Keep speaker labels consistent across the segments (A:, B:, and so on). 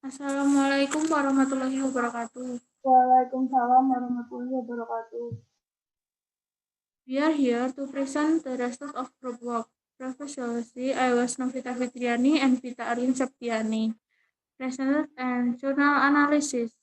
A: Assalamualaikum warahmatullahi wabarakatuh.
B: Waalaikumsalam warahmatullahi wabarakatuh.
A: We are here to present the result of group work. Previously, I was Novita Fitriani and Vita Arlin Septiani. Result and journal analysis.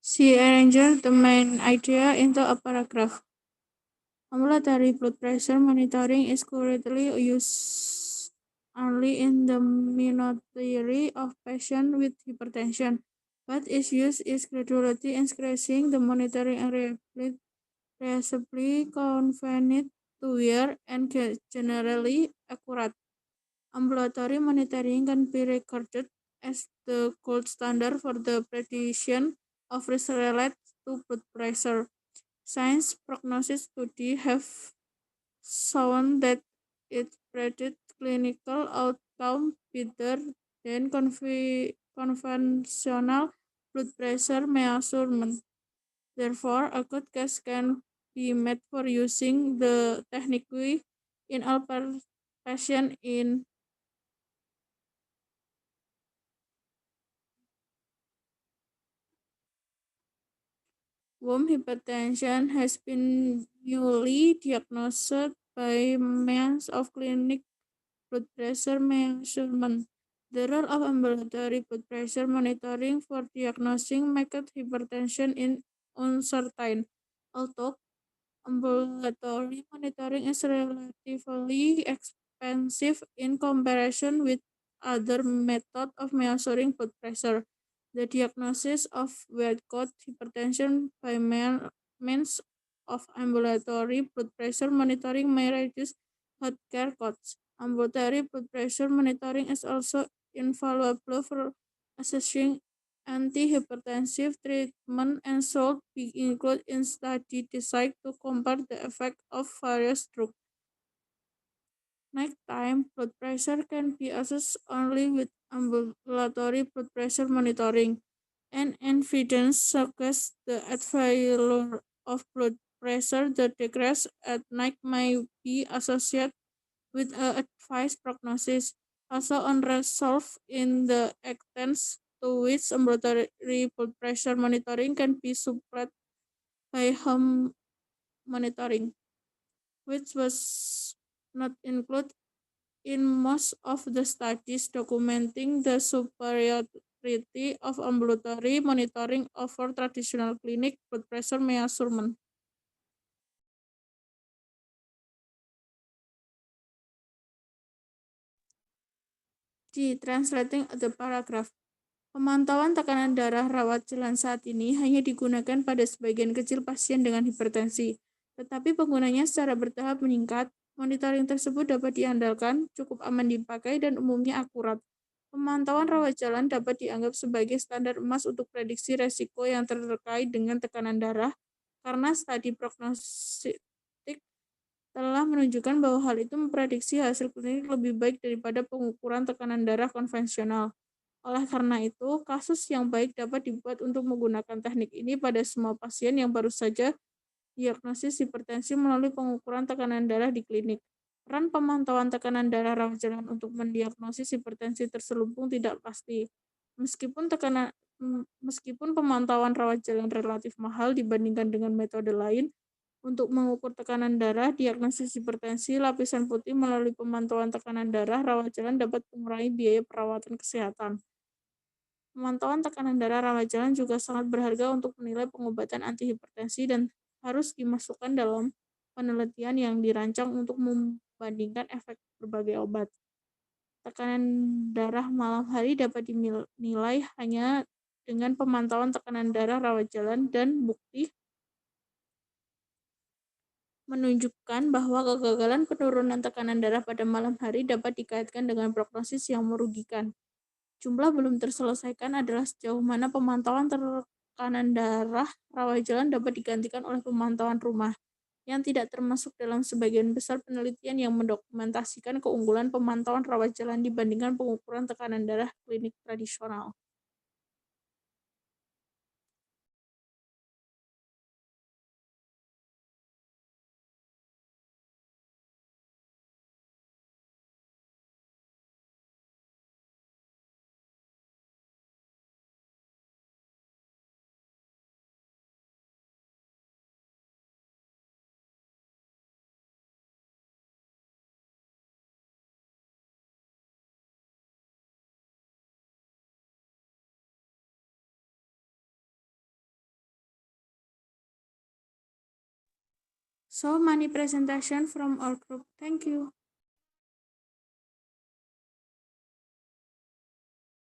A: She arranged the main idea into a paragraph. Ambulatory blood pressure monitoring is currently used only in the minority of patients with hypertension, but its use is gradually increasing. The monitoring and reasonably convenient to wear and generally accurate. Ambulatory monitoring can be regarded as the gold standard for the prediction of risk related to blood pressure. Science prognosis studies have shown that it predicts clinical outcome better than conventional blood pressure measurement. Therefore, a good case can be made for using the technique in all patients in whom hypertension has been newly diagnosed by means of clinic blood pressure measurement. The role of ambulatory blood pressure monitoring for diagnosing marked hypertension is uncertain. Although ambulatory monitoring is relatively expensive in comparison with other methods of measuring blood pressure. The diagnosis of wide-code hypertension by means of ambulatory blood pressure monitoring may reduce healthcare costs. Ambulatory blood pressure monitoring is also invaluable for assessing antihypertensive treatment and should be included in study designed to compare the effect of various drugs. Nighttime blood pressure can be assessed only with ambulatory blood pressure monitoring, and evidence suggests the value of blood pressure that decrease at night may be associated with a advised prognosis, also unresolved in the extent to which ambulatory blood pressure monitoring can be supplied by home monitoring, which was not included in most of the studies documenting the superiority of ambulatory monitoring over traditional clinic blood pressure measurement. Di translating the paragraph. Pemantauan tekanan darah rawat jalan saat ini hanya digunakan pada sebagian kecil pasien dengan hipertensi, tetapi penggunanya secara bertahap meningkat. Monitoring tersebut dapat diandalkan, cukup aman dipakai, dan umumnya akurat. Pemantauan rawat jalan dapat dianggap sebagai standar emas untuk prediksi resiko yang terkait dengan tekanan darah, karena studi prognostik telah menunjukkan bahwa hal itu memprediksi hasil klinik lebih baik daripada pengukuran tekanan darah konvensional. Oleh karena itu, kasus yang baik dapat dibuat untuk menggunakan teknik ini pada semua pasien yang baru saja diagnosis hipertensi melalui pengukuran tekanan darah di klinik. Peran pemantauan tekanan darah rawat jalan untuk mendiagnosis hipertensi terselubung tidak pasti. Meskipun pemantauan rawat jalan relatif mahal dibandingkan dengan metode lain, untuk mengukur tekanan darah, diagnosis hipertensi lapisan putih melalui pemantauan tekanan darah rawat jalan dapat mengurangi biaya perawatan kesehatan. Pemantauan tekanan darah rawat jalan juga sangat berharga untuk menilai pengobatan antihipertensi dan harus dimasukkan dalam penelitian yang dirancang untuk membandingkan efek berbagai obat. Tekanan darah malam hari dapat dinilai hanya dengan pemantauan tekanan darah rawat jalan, dan bukti menunjukkan bahwa kegagalan penurunan tekanan darah pada malam hari dapat dikaitkan dengan prognosis yang merugikan. Jumlah belum terselesaikan adalah sejauh mana pemantauan tekanan darah rawat jalan dapat digantikan oleh pemantauan rumah, yang tidak termasuk dalam sebagian besar penelitian yang mendokumentasikan keunggulan pemantauan rawat jalan dibandingkan pengukuran tekanan darah klinik tradisional. so many presentation from our group. Thank you.